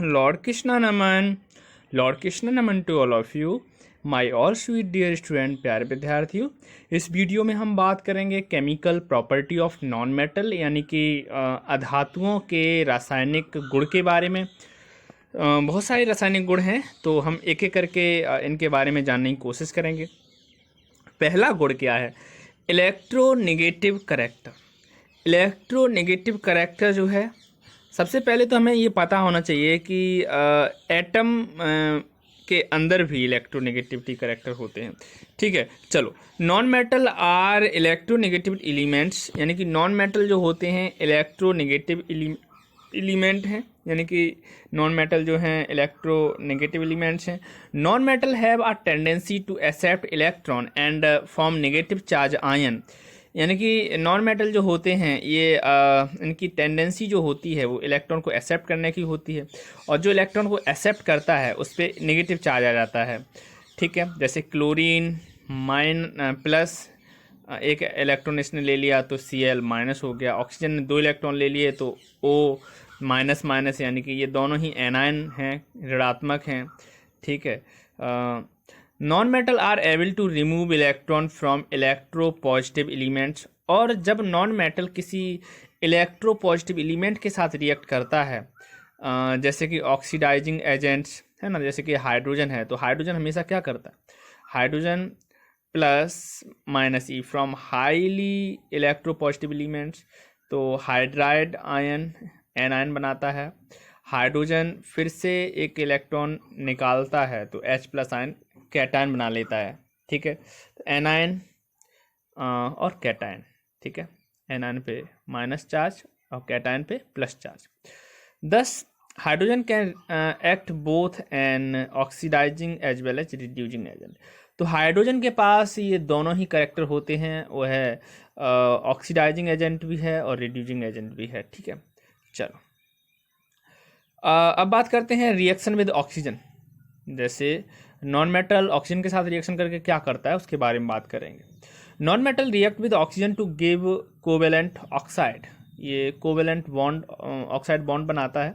Lord Krishna Naman, Lord Krishna Naman to all of you, my all sweet dear student, प्यारे विद्यार्थियों। इस video में हम बात करेंगे chemical property of non metal यानी कि अधातुओं के रासायनिक गुण के बारे में। बहुत सारे रासायनिक गुण हैं, तो हम एक एक करके इनके बारे में जानने की कोशिश करेंगे। पहला गुण क्या है? Electronegative character. इलेक्ट्रोनेगेटिव करैक्टर जो है, सबसे पहले तो हमें ये पता होना चाहिए कि एटम के अंदर भी इलेक्ट्रोनेगेटिविटी करैक्टर होते हैं। ठीक है, चलो। Non metal are electronegative elements, यानी कि नॉन मेटल जो होते हैं इलेक्ट्रोनेगेटिव एलिमेंट हैं, यानी कि नॉन मेटल जो हैं इलेक्ट्रोनेगेटिव एलिमेंट्स हैं। Non metal have a tendency to accept electron and form negative charge ion, यानी कि नॉन मेटल जो होते हैं ये इनकी टेंडेंसी जो होती है वो इलेक्ट्रॉन को एक्सेप्ट करने की होती है, और जो इलेक्ट्रॉन को एक्सेप्ट करता है उस पर नेगेटिव चार्ज आ जाता है। ठीक है, जैसे क्लोरीन प्लस एक इलेक्ट्रॉन इसने ले लिया तो Cl माइनस हो गया। ऑक्सीजन ने 2 इलेक्ट्रॉन ले लिए तो O माइनस माइनस, यानी कि ये दोनों ही एनायन हैं, ऋणात्मक हैं। ठीक है, non metal are able to remove electron from electro positive elements, और जब नॉन मेटल किसी इलेक्ट्रो पॉजिटिव एलिमेंट के साथ रिएक्ट करता है, जैसे कि ऑक्सीडाइजिंग एजेंट्स है ना, जैसे कि हाइड्रोजन है, तो हाइड्रोजन हमेशा क्या करता है? Hydrogen plus minus E from highly electro positive elements, तो हाइड्राइड आयन एनायन बनाता है। हाइड्रोजन फिर से एक इलेक्ट्रॉन निकालता है तो H प्लस आयन कैटायन बना लेता है। ठीक है, तो एनायन और कैटायन। ठीक है, एनायन पे माइनस चार्ज और कैटायन पे plus charge. Thus hydrogen can act both an oxidising as well as reducing agent. तो हाइड्रोजन के पास ये दोनों ही कैरेक्टर होते हैं, वो है ऑक्सीडाइजिंग एजेंट भी है और रिड्यूसिंग एजेंट भी है। ठीक है, चलो अब बात करते हैं रिएक्शन विद ऑक्सीजन। जैसे नॉन मेटल ऑक्सीजन के साथ रिएक्शन करके क्या करता है उसके बारे में बात करेंगे। Non metal react with oxygen to give covalent oxide, ये कोवेलेंट बॉन्ड ऑक्साइड बॉन्ड बनाता है।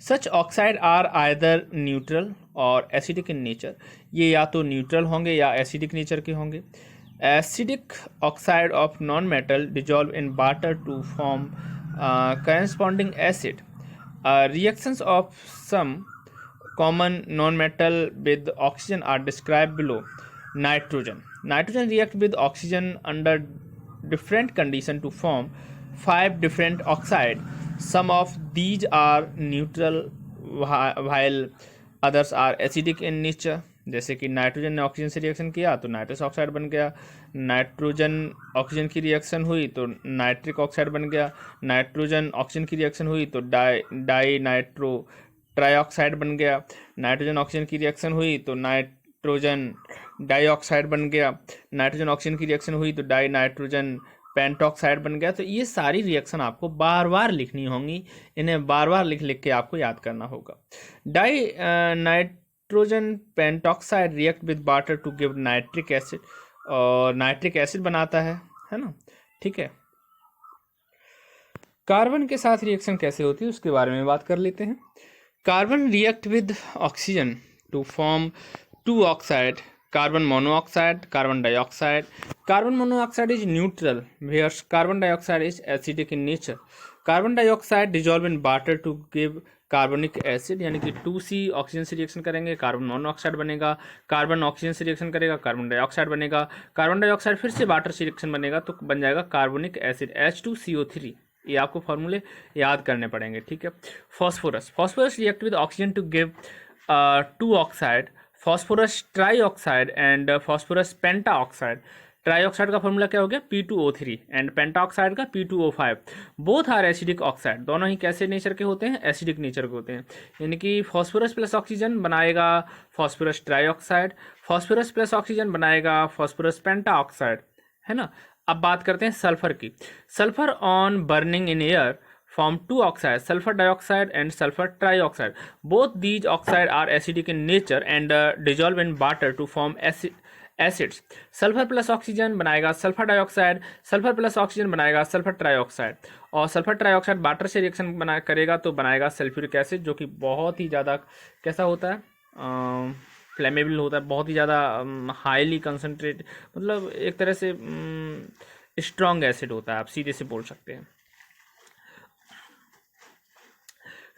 Such oxide are either neutral और एसिडिक इन नेचर, ये या तो न्यूट्रल होंगे या एसिडिक नेचर के होंगे। Acidic oxide of non metal dissolve in water to form corresponding acid. Reactions of some common non-metal with oxygen are described below. Nitrogen react with oxygen under different conditions to form 5 different oxides. Some of these are neutral while others are acidic in nature. जैसे कि nitrogen ने oxygen से reaction किया तो nitrous oxide बन गया, nitrogen oxygen की reaction हुई तो नाइट्रिक ऑक्साइड बन गया, नाइट्रोजन ऑक्सीजन की रिएक्शन हुई तो डाई नाइट्रो ट्राईऑक्साइड बन गया, नाइट्रोजन ऑक्सीजन की रिएक्शन हुई तो नाइट्रोजन डाइऑक्साइड बन गया, नाइट्रोजन ऑक्सीजन की रिएक्शन हुई तो डाई नाइट्रोजन पेंटॉक्साइड बन गया। तो ये सारी रिएक्शन आपको बार बार लिखनी होंगी, इन्हें बार बार लिख लिख के आपको याद करना होगा। Di nitrogen pentoxide react with water to give nitric acid, और नाइट्रिक एसिड बनाता है ना। ठीक है, कार्बन के साथ रिएक्शन कैसे होती है उसके बारे में बात कर लेते हैं। Carbon react with oxygen to form 2 oxide, carbon monoxide, carbon dioxide. Carbon monoxide is neutral whereas carbon dioxide is acidic in nature. Carbon dioxide dissolve in water to give carbonic acid, यानी कि 2C oxygen से reaction करेंगे carbon monoxide बनेगा, carbon oxygen से reaction करेगा carbon dioxide बनेगा, carbon dioxide फिर से वाटर से रिएक्शन बनेगा तो बन जाएगा कार्बोनिक एसिड H2CO3। ये आपको फॉर्मूले याद करने पड़ेंगे। ठीक है, phosphorus react with oxygen to give 2 oxide, phosphorus trioxide and phosphorus pentoxide. Trioxide का फॉर्मूला क्या हो गया? P2O3 एंड पेंटाऑक्साइड का P2O5। Both are acidic oxide, दोनों ही कैसे नेचर के होते हैं? एसिडिक नेचर के होते हैं, यानी कि फॉस्फोरस प्लस ऑक्सीजन बनाएगा phosphorus trioxide, phosphorus plus oxygen बनाएगा फॉस्फोरस पेंटाऑक्साइड, है ना। अब बात करते हैं सल्फर की। Sulphur on burning in air form 2 oxides, sulfur dioxide and sulfur trioxide. Both these oxides are acidic in nature and dissolve in water to form acids, sulphur plus oxygen बनाएगा sulphur dioxide, sulphur plus oxygen बनाएगा sulphur trioxide, और sulphur trioxide water से reaction बना करेगा तो बनाएगा sulphuric acid, जो कि बहुत ही ज़्यादा कैसा होता है, फ्लेमेबल होता है, बहुत ही ज़्यादा हाईली कंसनट्रेट, मतलब एक तरह से स्ट्रॉन्ग एसिड होता है, आप सीधे से बोल सकते हैं।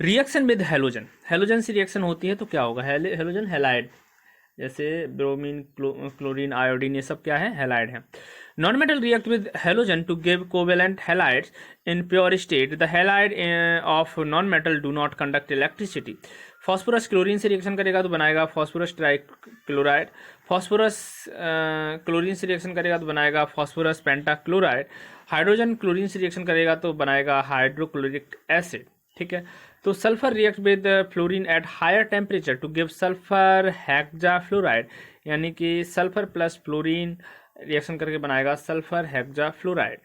रिएक्शन विद हेलोजन, हेलोजन से रिएक्शन होती है तो क्या होगा, हेलोजन हेलाइड, जैसे ब्रोमीन, क्लोरीन, आयोडीन, ये सब क्या है, हेलाइड है। Non metal react with halogen to give covalent halides in pure state, the halide of non metal do not conduct electricity. Phosphorus chlorine से रिएक्शन करेगा तो बनाएगा फॉस्फोरस ट्राइक्लोराइड, फॉस्फोरस क्लोरीन से रिएक्शन करेगा तो बनाएगा फॉस्फोरस पेंटाक्लोराइड, हाइड्रोजन क्लोरीन से reaction करेगा तो बनाएगा हाइड्रोक्लोरिक एसिड, ठीक है। तो sulphur react with fluorine at higher temperature to give sulphur hexafluoride, यानी कि सल्फर प्लस फ्लोरीन रिएक्शन करके बनाएगा सल्फर हेक्साफ्लोराइड।